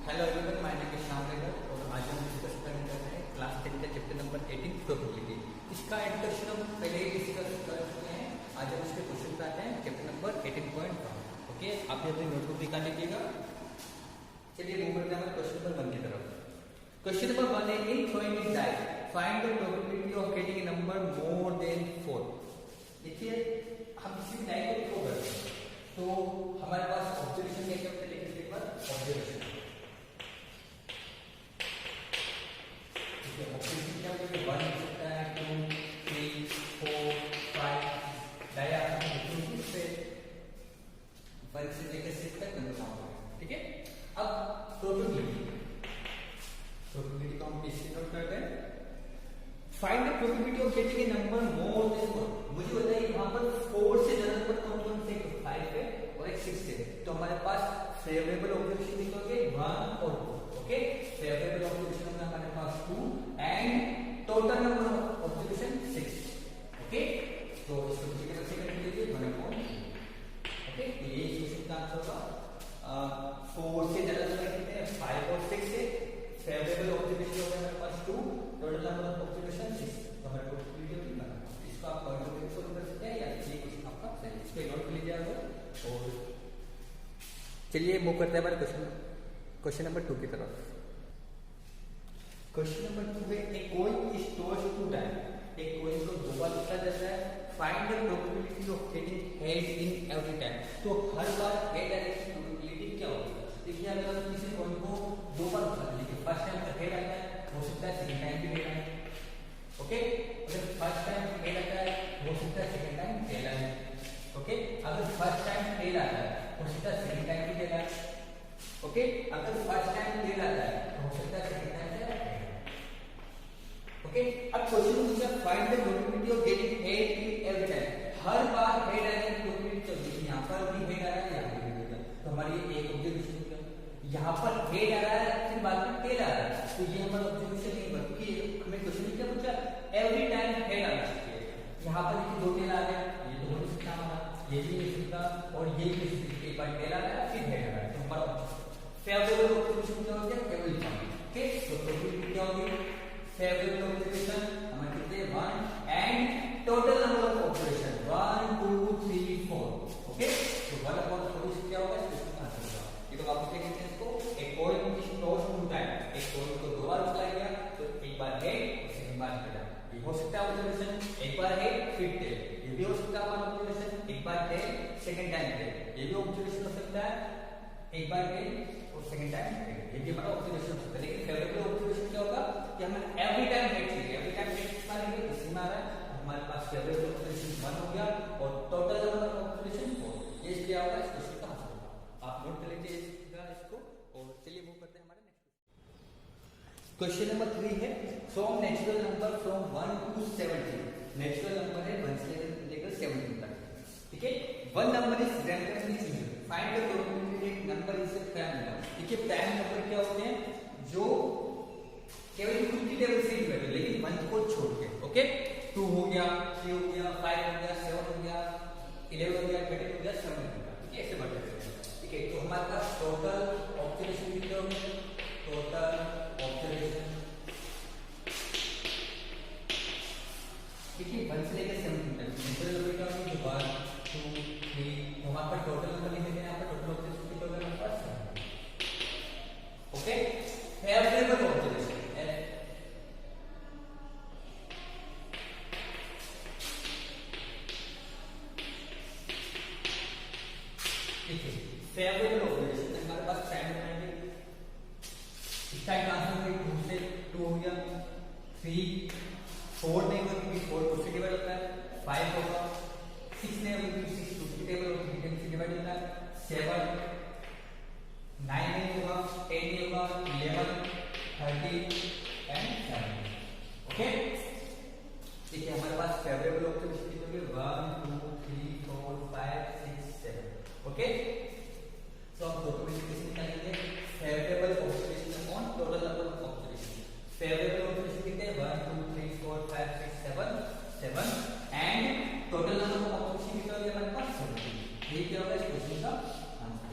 Hello everyone, my name is Shyam Regar और आज हम डिस्कस करने जा रहे हैं क्लास 10 का चैप्टर नंबर 18 प्रोबेबिलिटी। इसका इंट्रोडक्शन हम पहले ही डिस्कस कर चुके हैं। आज हम इसके क्वेश्चन पे आते हैं, चैप्टर नंबर 18.1। ओके, आप ये अपनी नोटबुक निकाल लीजिएगा। चलिए मूव करते हैं हमारे क्वेश्चन नंबर 1 की तरफ। क्वेश्चन नंबर 1 है, इन throwing is dice find the probability of getting a number more than 4। देखिए, हम किसी डाई को थ्रो करते हैं तो हमारे पास ऑब्जर्वेशन क्या होता है, लेकिन एक बार ऑब्जर्वेशन ठीक है। अब प्रोबेबिलिटी को हम इससे नोट करते हैं। Find the probability of getting a number more than 4। मुझे बताइए यहाँ पर 4 से ज्यादा नंबर कौन से 5 है और एक 6 है, तो हमारे पास फेवरेबल ऑब्जर्वेशन निकलोगे 1 और 2। ओके, फेवरेबल ऑब्जर्वेशन में हमारे पास 2 and total number of observation 6। Okay, तो इसको कैसे कर लीजिए 1/2। ओके, ये क्वेश्चन का आंसर होगा 4 से ज्यादा नंबर कितने हैं, 5 और 6 है। फेवरेबल ऑब्जर्वेशन होगा हमारे पास 2, टोटल नंबर ऑफ ऑब्जर्वेशन 6। तो हमारे को वीडियो की बना इसको आप पॉइंट ऑफ व्यू सोल्व कर सकते हैं या ये क्वेश्चन आपका सही, इसको नोट कर लीजिए आप। और चलिए मूव करते हैं हमारे क्वेश्चन नंबर 2 की तरफ। क्वेश्चन नंबर 2 है, a coin is tossed 2 times. एक कॉइन को 2 बार उछाला जाता है। Find the probability of getting head in every time. तो हर बार हेड आने की प्रोबेबिलिटी क्या होगी? देखिए, अगर किसी कॉइन को 2 बार उछाला, देखिए फर्स्ट टाइम तो हेड आता है, हो सकता है सेकंड टाइम भी हेड आए। ओके, अगर फर्स्ट टाइम हेड आता है, हो सकता है सेकंड टाइम टेल आए। ओके, अगर फर्स्ट टाइम टेल आता है, हो सकता है सेकंड टाइम भी टेल आए। ओके, अगर फर्स्ट टाइम टेल आता है, तो हो सकता है सेकंड टाइम टेल आए। ओके, अब क्वेश्चन पूछा find the probability of getting head in every time. Her bar head आने की प्रोबेबिलिटी चलती है। यहाँ पर भी हेड आ रहा है, यहाँ पर भी हेड आ रहा है, तो हमारी एक ऑब्जर्वेशन हो गया। यहाँ पर हेड आ रहा है, फिर बाद में टेल आ रहा है, तो ये हमारा ऑब्जर्वेशन नहीं बल्कि हमें क्वेश्चन क्या पूछा, एवरी टाइम हेड आना चाहिए। यहाँ पर देखिए 2 टेल आ गया, ये तो हो सकता हमारा, ये भी हो सकता और ये भी हो सकता। एक बार टेल आ रहा है, फिर हेड आ रहा है, तो हमारा फेवरेबल ऑब्जर्वेशन क्या हो गया, केवल पॉइंट। ओके, तो प्रोबेबिलिटी क्या होगी, फेवरेबल ऑब्जर्वेशन हमारे कितने 1 and total number of observation 1 2 3 4। Okay, तो 1/4 क्या होगा, इसका आंसर होगा। ये तो वापस लिख देते हैं इसको। एक कॉइन इज टॉस्ड 2 टाइम्स। एक कॉइन को 2 बार उछाला गया, तो एक बार हेड और सेकंड बार टेल। ये हो सकता है ऑब्जर्वेशन, एक बार हेड फिर टेल। ये भी हो सकता है ऑब्जर्वेशन, एक बार हेड सेकंड टाइम टेल। ये भी ऑब्जर्वेशन हो सकता है, एक बार हेड और सेकंड टाइम टेल। ये भी हमारा ऑब्जर्वेशन हो सकता है। लेकिन फेवरेबल ऑब्जर्वेशन क्या होगा कि हमें एवरी टाइम हेड चाहिए। एवरी टाइम हेड मानेंगे इसी में आ रहा है, हमारे पास फेवरेबल ऑब्जर्वेशन 1 हो गया और टोटल नंबर ऑफ ऑब्जर्वेशन 4। ये क्या होगा, इस क्वेश्चन का आंसर होगा। आप नोट कर लीजिए इसको। और चलिए मूव करते हैं हमारे नेक्स्ट क्वेश्चन नंबर 3 है, from natural number from 1 to 70। Natural number है 1 से लेकर 70 तक। ठीक है, 1 number is randomly chosen. Find the probability that number is a prime number. देखिए, प्राइम नंबर क्या होते हैं, जो केवल खुद की टेबल से ही बैठे, लेकिन 1 को छोड़ के। ओके, 2 हो गया, 3 हो गया, 5 हो गया, 7 हो गया, 11 हो गया, 13 हो गया, 7 हो गया। ठीक है, ऐसे बढ़ते रहते हैं। ठीक है, तो हमारे पास टोटल ऑब्जर्वेशन कितने होंगे, टोटल ऑब्जर्वेशन देखिए 1 से लेकर 70 तक। नेचुरल नंबर क्या होंगे, 1 2 3, तो हमारे पास टोटल नंबर लिख देते हैं। यहाँ पर टोटल ऑब्जर्वेशन कितने होंगे हमारे पास। Okay, favourable observation favourable observation हमारे पास प्राइम बनाएंगे। इसका आंसर है 2 से 2 हो गया, 3 4 नहीं होगा क्योंकि 4 2 से डिवाइड होता है, 5 होगा, 6 नहीं होगा क्योंकि 6 2 से डिवाइड होता है, 10 से डिवाइड होता है, 7 9 नहीं होगा, 10 नहीं होगा, 11 30 एंड 7। ओके, देखिए हमारे पास फेवरेबल ऑब्जर्वेशन कितने होंगे, 1 2 3 4 5 6 7। ओके, तो आप प्रोबेबिलिटी निकालेंगे favourable observation on total number of observation. Favourable observation कितने हैं, 1 2 3 4 5 6 7 and total number of observation कितना हो गया हमारे पास 70। ये क्या होगा इस क्वेश्चन का आंसर।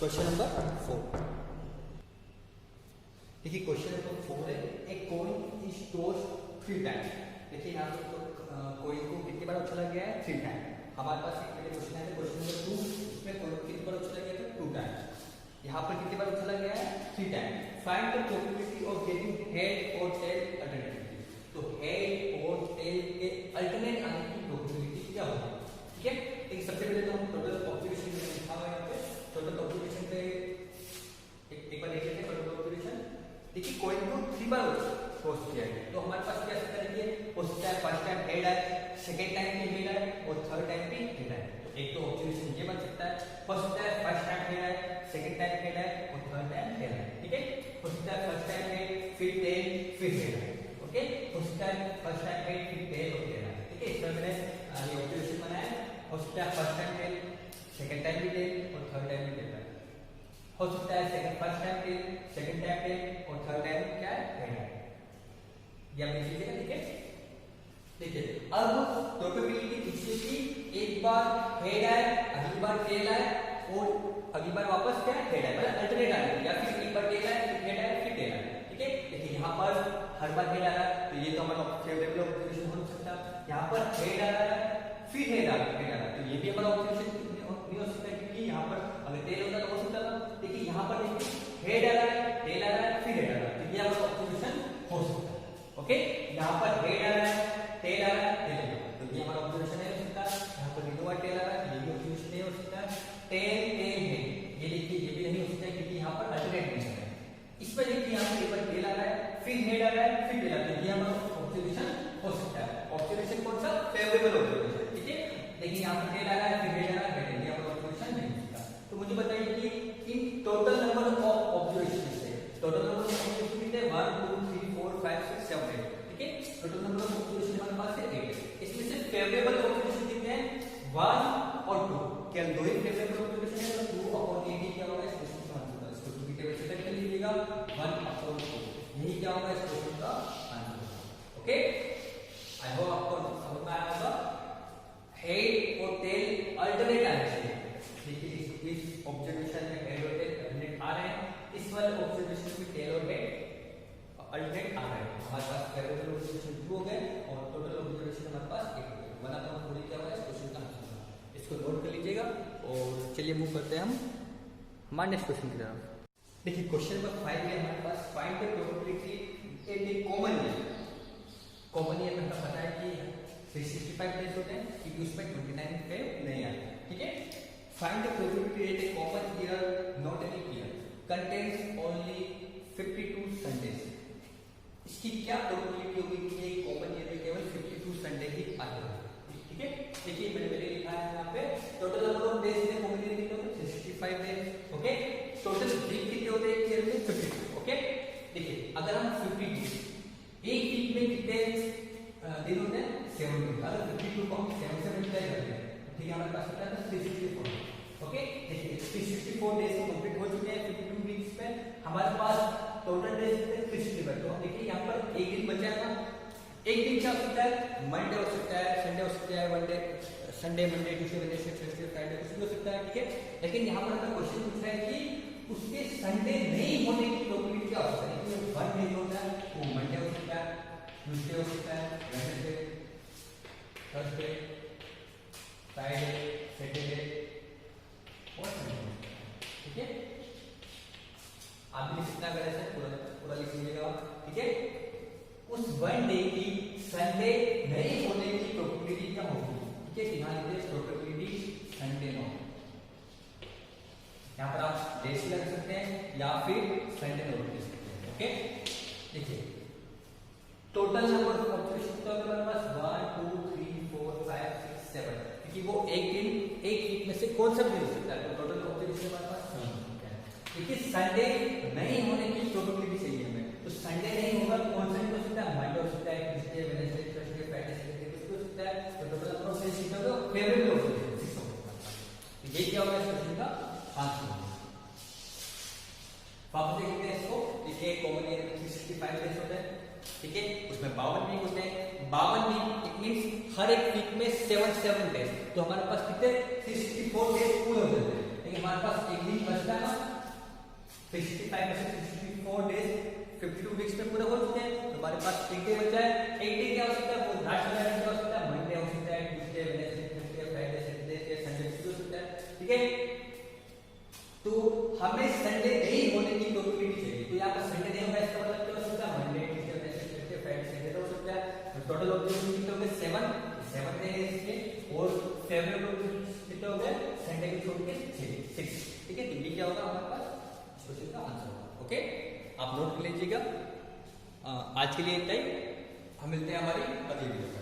Question number 4। देखिए क्वेश्चन नंबर 4 है, a coin is tossed 3 times. देखिए यहाँ पे कॉइन को कितनी बार उछाला गया है? 3 टाइम। हमारे पास एक पहले क्वेश्चन है, क्वेश्चन नंबर 2, इसमें कॉइन को कितनी बार उछाला गया था? 2 टाइम्स। यहाँ पर कितनी बार उछाला गया है? 3 time. Find the probability of getting head और टेल अल्टरनेटिवली। तो हेड और टेल के अल्टरनेट आने की प्रोबेबिलिटी क्या होगी? ठीक है, एक सबसे पहले तो हम टोटल ऑब्जर्वेशन में लिखा हुआ है यहाँ पे। टोटल ऑब्जर्वेशन पे एक बार देख लेते हैं। टोटल ऑब्जर्वेशन देखिए कॉइन को 3 बार टॉस किया है, तो हमारे पास क्या सकता है? फर्स्ट टाइम हेड है, सेकंड टाइम भी हेड है और थर्ड टाइम भी हेड है। तो एक तो ऑब्जर्वेशन ये बन सकता है, फर्स्ट टाइम हेड है, सेकंड टाइम हेड है और थर्ड टाइम हेड है। ठीक है, फर्स्ट टाइम हेड, फिर टेल, फिर हेड है। ओके, फर्स्ट टाइम हेड, फिर टेल और हेड है। ठीक है, इसमें मैंने ये ऑब्जर्वेशन बनाया। First time tail, second time भी टेल और थर्ड टाइम भी टेल है। हो सकता है first time tail, second time tail और थर्ड टाइम क्या है? हेड है। ये आप देख लीजिएगा। ठीक है, देखिए अब प्रोबेबिलिटी पूछिए कि एक बार हेड है, अगली बार टेल है और अगली बार वापस क्या है? हेड है, मतलब अल्टरनेट आ रहा है, या फिर एक बार टेल है, फिर हेड है, फिर टेल है। ठीक है, देखिए यहाँ पर हर बार हेड आ रहा है, तो ये तो हमारा फेवरेबल ऑब्जर्वेशन हो सकता है। यहाँ पर हेड आ रहा है, फिर हेड आ रहा है, तो ये भी हमारा ऑब्जर्वेशन नहीं हो सकता, क्योंकि यहाँ पर अगर टेल होता तो हो सकता था। देखिए यहाँ पर हेड आ रहा है, टेल आ रहा है, फिर हेड आ रहा है, तो ये हमारा ऑब्जर्वेशन हो सकता है। ओके, यहाँ पर हेड आ रहा है, टेल आ रहा है, टेल आ रहा है, तो ये हमारा ऑब्जर्वेशन नहीं हो सकता। यहाँ पर दो बार टेल आ रहा है, ये भी ऑब्जर्वेशन नहीं हो सकता। टेल टेल हेड, ये देखिए ये भी नहीं हो सकता, क्योंकि यहाँ पर अल्टरनेट नहीं है। इस पर देखिए यहाँ पर एक बार टेल आ रहा है, फिर हेड आ रहा है, फिर टेल आ रहा है, ये हमारा ऑब्जर्वेशन हो सकता है। ऑब्जर्वेशन कौन सा? Favourable observation. ठीक है, देखिए यहाँ पर टेल आ रहा है, फिर हेड आ रहा है, ये हमारा ऑब्जर्वेशन नहीं हो सकता। तो मुझे बताइए कि in total number of observation से टोटल नंबर ऑफ ऑब्जर्वेशन कितने? 1 2 3 4 5 6 7 8। ठीक है, टोटल नंबर ऑफ ऑब्जर्वेशन हमारे पास है 8। इसमें से फेवरेबल ऑब्जर्वेशन कितने हैं? 1 और 2। क्या दो ही फेवरेबल ऑब्जर्वेशन है? तो 2 अपॉन 8 ही क्या होगा इस क्वेश्चन का आंसर। इसको 2 की टेबल से कट कर लीजिएगा, 1 अपॉन 2 यही क्या होगा इस क्वेश्चन का आंसर। ओके, आई होप आपको समझ में आया होगा। हेड और टेल अल्टरनेट आने चाहिए। देखिए इस ऑब्जर्वेशन में हेड और टेल अल्टरनेट आ रहे हैं, इस वाले ऑब्जर्वेशन में टेल और हेड अल्टरनेट आ रहे हैं। हमारे पास फेवरेबल ऑब्जर्वेशन 2 हो गए और टोटल ऑब्जर्वेशन हमारे पास 1 हो गए। वन अपॉन 4 क्या होगा इस क्वेश्चन का आंसर। इसको नोट कर लीजिएगा और चलिए मूव करते हैं हम हमारे नेक्स्ट क्वेश्चन की तरफ। देखिए क्वेश्चन नंबर 5 है हमारे पास, find the probability in a common year. Common year मतलब पता है कि 365 डेज होते हैं, क्योंकि उसमें 29 पे नहीं आते। ठीक है, find the probability that A common year not an year contains only 52 Sundays. इसकी क्या प्रोबेबिलिटी होगी कि एक कॉमन ईयर में केवल 52 संडे ही आते हैं? ठीक है, देखिए मैंने लिखा है यहाँ पे टोटल नंबर ऑफ डेज में कॉमन ईयर कितने होते हैं? 65 डेज। ओके, टोटल वीक कितने होते हैं एक ईयर में? 52। ओके, देखिए अगर हम 52 एक वीक में कितने दिन होते हैं? 7 दिन। अगर 52 को हम 7 से मल्टीप्लाई करते हैं, ठीक है, हमारे पास होता है 364। ओके, देखिए 364 डेज कंप्लीट हो चुके हैं 52 वीक्स में। हमारे पास टोटल डेज कितने? 365। तो देखिए यहाँ पर एक दिन बचा था। एक दिन क्या हो सकता है? मंडे हो सकता है, संडे हो सकता है, Sunday Monday Tuesday Wednesday Thursday Friday कुछ भी हो सकता है। ठीक है, लेकिन यहाँ पर हमें क्वेश्चन पूछ रहा है कि उसके संडे नहीं होने की प्रोबेबिलिटी क्या हो सकता है? वन डे होता है वो मंडे हो सकता है, ट्यूसडे हो सकता है, वेडनेसडे, थर्सडे, फ्राइडे, सैटरडे और संडे। ठीक है, आप भी कितना करें सर पूरा लिख लीजिएगा। ठीक है, उस वन डे की संडे नहीं होने की प्रोबेबिलिटी क्या होगी? ठीक है, ध्यान दीजिए प्रोबेबिलिटी संडे नो। यहाँ पर आप डेज लग सकते हैं या फिर संडे नोट कर सकते हैं। ओके, देखिए टोटल नंबर ऑफ ऑब्जर्वेशन तो हमारे पास 1 2 3 4 5 6 7, क्योंकि वो एक दिन एक वीक में से कौन सा दिन हो सकता है? तो टोटल ऑब्जर्वेशन हमारे पास 7 होता है। देखिए संडे नहीं होने की प्रोबेबिलिटी चाहिए हमें, तो संडे नहीं होगा तो कौन सा दिन हो सकता है? मंडे हो सकता है, Tuesday, Wednesday, Thursday, Friday, Saturday कुछ भी हो सकता है। तो टोटल नंबर ऑफ ऑब्जर्वेशन तो फेवरेबल ऑब्जर्वेशन 6 होगा। तो ये क्या होगा इस क्वेश्चन का आंसर। वापस देखते हैं इसको। देखिए कॉमन ईयर में 365 डेज होते हैं। ठीक है, उसमें 52 वीक होते हैं। 52 वीक इट मींस हर एक वीक में 7 डेज। तो हमारे पास कितने? 364 डेज पूरे हो जाते हैं। लेकिन हमारे पास एक दिन बचता है ना, 65% 64 डेज 52 वीक्स में पूरा हो चुके हैं, तो हमारे पास एक डे बचा है। एक डे क्या हो सकता है, वो लास्ट वाला क्या हो सकता है, मंडे हो सकता है, Tuesday, Wednesday, Thursday, Friday, Saturday, Sunday हो सकता है, ठीक है। तो हमें संडे नहीं होने की प्रोबेबिलिटी चाहिए, तो यहाँ पर संडे नहीं होगा, इसका मतलब क्या हो सकता है, Monday, Tuesday, Wednesday, Thursday, Friday, Saturday हो सकता है। टोटल ऑब्जेक्टिव कितने हो गए, 7 डे है इसके, और फेवरेट ऑब्जेक्टिव कितने हो गए, संडे को छोड़ के 6, ठीक है। तो ये क्या होगा हमारे पास क्वेश्चन का आंसर होगा, ओके। आप नोट कर लीजिएगा। आज के लिए इतना ही, हम मिलते हैं हमारी अगली वीडियो में।